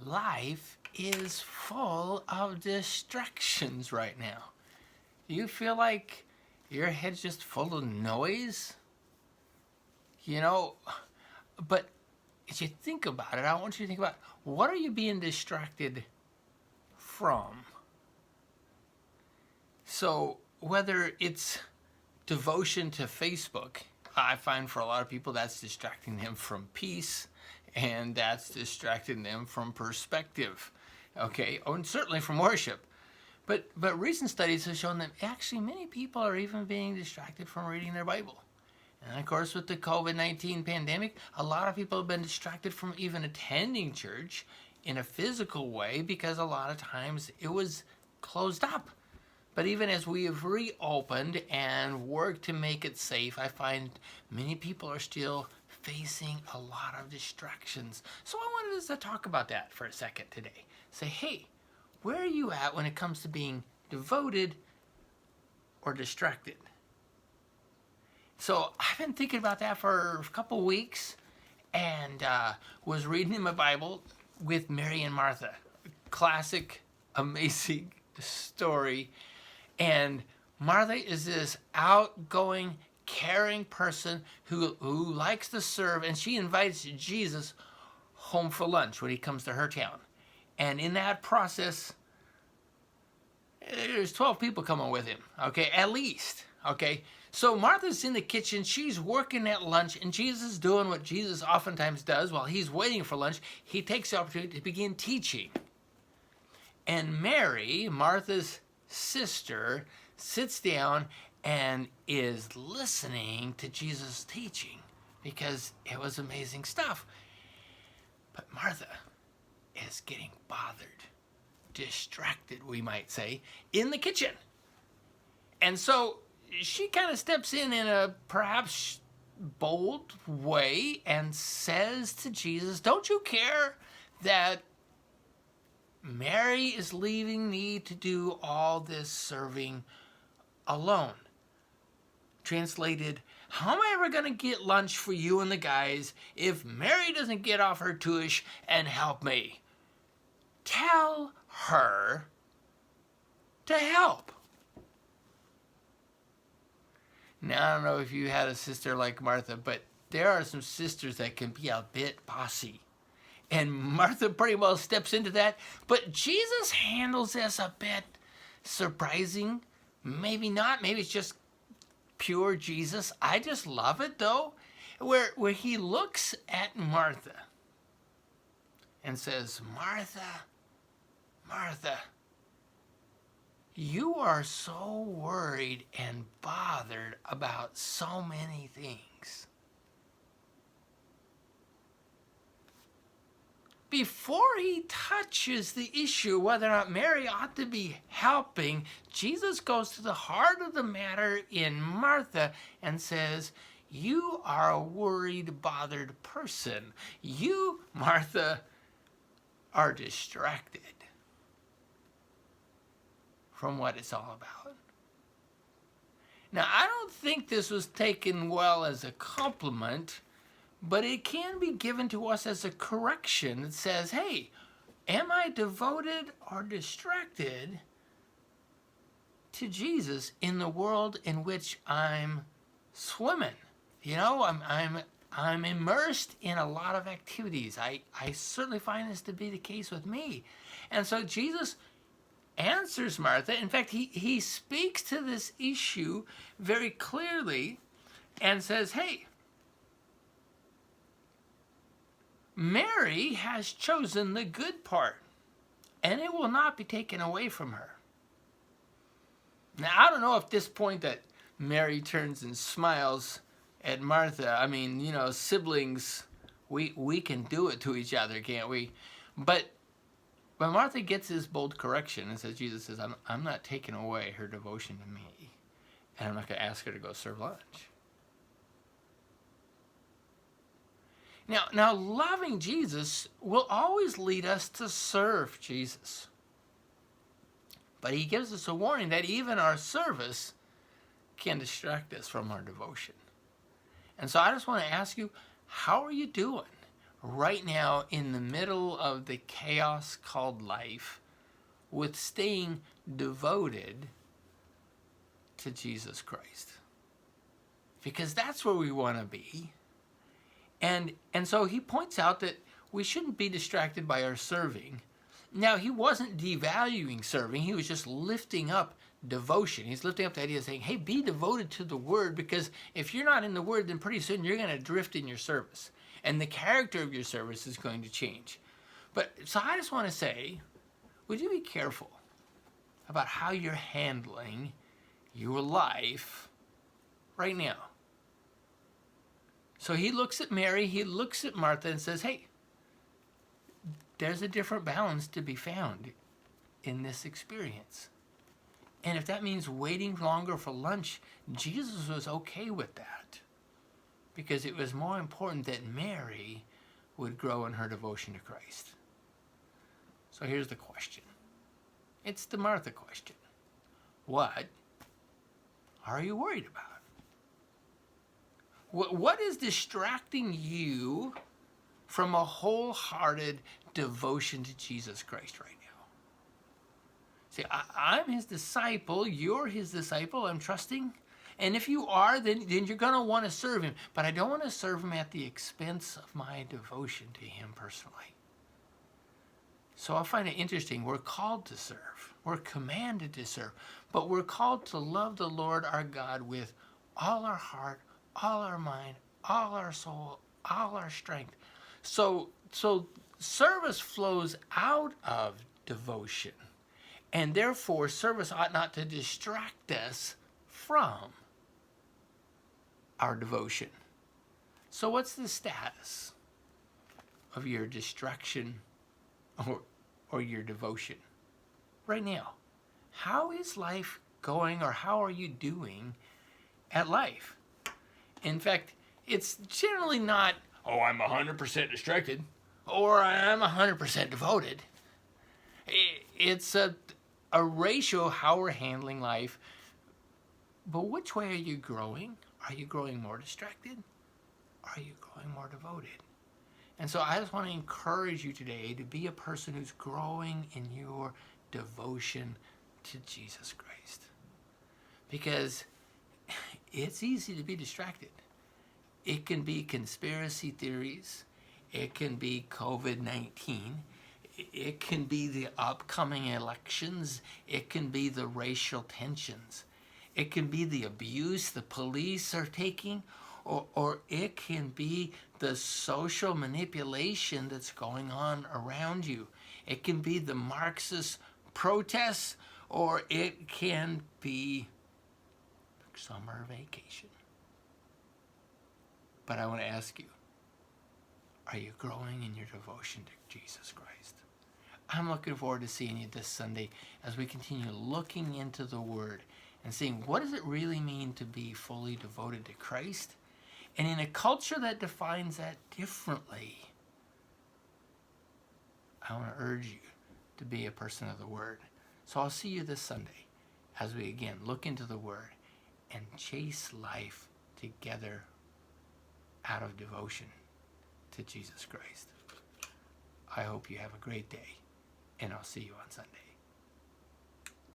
life is full of distractions right now. Do you feel like your head's just full of noise? You know, but as you think about it, I want you to think about, what are you being distracted from? So whether it's devotion to Facebook, I find for a lot of people that's distracting them from peace, and that's distracting them from perspective, okay? Oh, and certainly from worship. But recent studies have shown that actually many people are even being distracted from reading their Bible. And of course, with the COVID-19 pandemic, a lot of people have been distracted from even attending church in a physical way because a lot of times it was closed up. But even as we have reopened and worked to make it safe, I find many people are still facing a lot of distractions. So I wanted us to talk about that for a second today. Say, hey, where are you at when it comes to being devoted or distracted? So I've been thinking about that for a couple weeks, and was reading in my Bible with Mary and Martha. Classic, amazing story. And Martha is this outgoing, caring person who likes to serve, and she invites Jesus home for lunch when he comes to her town. And in that process, there's 12 people coming with him, okay, at least, okay? So Martha's in the kitchen, she's working at lunch, and Jesus is doing what Jesus oftentimes does while he's waiting for lunch. He takes the opportunity to begin teaching. And Mary, Martha's sister, sits down and is listening to Jesus' teaching because it was amazing stuff. But Martha is getting bothered, distracted, we might say, in the kitchen. And so she kind of steps in a perhaps bold way and says to Jesus, don't you care that Mary is leaving me to do all this serving alone? Translated, how am I ever going to get lunch for you and the guys if Mary doesn't get off her tuish and help me? Tell her to help. Now, I don't know if you had a sister like Martha, but there are some sisters that can be a bit bossy. And Martha pretty well steps into that. But Jesus handles this a bit surprising. Maybe not. Maybe it's just pure Jesus. I just love it, though, where he looks at Martha and says, Martha, Martha, you are so worried and bothered about so many things. Before he touches the issue whether or not Mary ought to be helping, Jesus goes to the heart of the matter in Martha and says, you are a worried, bothered person. You, Martha, are distracted from what it's all about. Now, I don't think this was taken well as a compliment, but it can be given to us as a correction that says, hey, am I devoted or distracted to Jesus in the world in which I'm swimming? You know, I'm immersed in a lot of activities. I certainly find this to be the case with me. And so Jesus answers Martha. In fact, he speaks to this issue very clearly and says, hey, Mary has chosen the good part, and it will not be taken away from her. Now, I don't know if this point that Mary turns and smiles at Martha. I mean, you know, siblings, we can do it to each other, can't we? But Martha gets this bold correction and says, Jesus says, I'm not taking away her devotion to me, and I'm not going to ask her to go serve lunch. Now, loving Jesus will always lead us to serve Jesus. But he gives us a warning that even our service can distract us from our devotion. And so I just want to ask you, how are you doing right now in the middle of the chaos called life with staying devoted to Jesus Christ. Because that's where we want to be. And so he points out that we shouldn't be distracted by our serving. Now, he wasn't devaluing serving. He was just lifting up devotion. He's lifting up the idea of saying, hey, be devoted to the word, because if you're not in the word, then pretty soon you're going to drift in your service. And the character of your service is going to change. But so I just want to say, would you be careful about how you're handling your life right now? So he looks at Mary, he looks at Martha and says, hey, there's a different balance to be found in this experience. And if that means waiting longer for lunch, Jesus was okay with that, because it was more important that Mary would grow in her devotion to Christ. So here's the question. It's the Martha question. What are you worried about? What is distracting you from a wholehearted devotion to Jesus Christ right now? See, I'm his disciple. You're his disciple. I'm trusting. And if you are, then you're going to want to serve him. But I don't want to serve him at the expense of my devotion to him personally. So I find it interesting. We're called to serve. We're commanded to serve. But we're called to love the Lord our God with all our heart, all our mind, all our soul, all our strength. So service flows out of devotion. And therefore, service ought not to distract us from our devotion. So what's the status of your distraction or your devotion right now? How is life going, or how are you doing at life? In fact, it's generally not, oh, I'm 100% distracted, or I'm 100% devoted. It's a ratio of how we're handling life. But which way are you growing? Are you growing more distracted? Are you growing more devoted? And so I just want to encourage you today to be a person who's growing in your devotion to Jesus Christ. Because it's easy to be distracted. It can be conspiracy theories. It can be COVID-19. It can be the upcoming elections. It can be the racial tensions. It can be the abuse the police are taking, or it can be the social manipulation that's going on around you. It can be the Marxist protests, or it can be summer vacation. But I want to ask you, are you growing in your devotion to Jesus Christ? I'm looking forward to seeing you this Sunday as we continue looking into the Word and seeing what does it really mean to be fully devoted to Christ. And in a culture that defines that differently, I want to urge you to be a person of the Word. So I'll see you this Sunday as we again look into the Word and chase life together out of devotion to Jesus Christ. I hope you have a great day, and I'll see you on Sunday.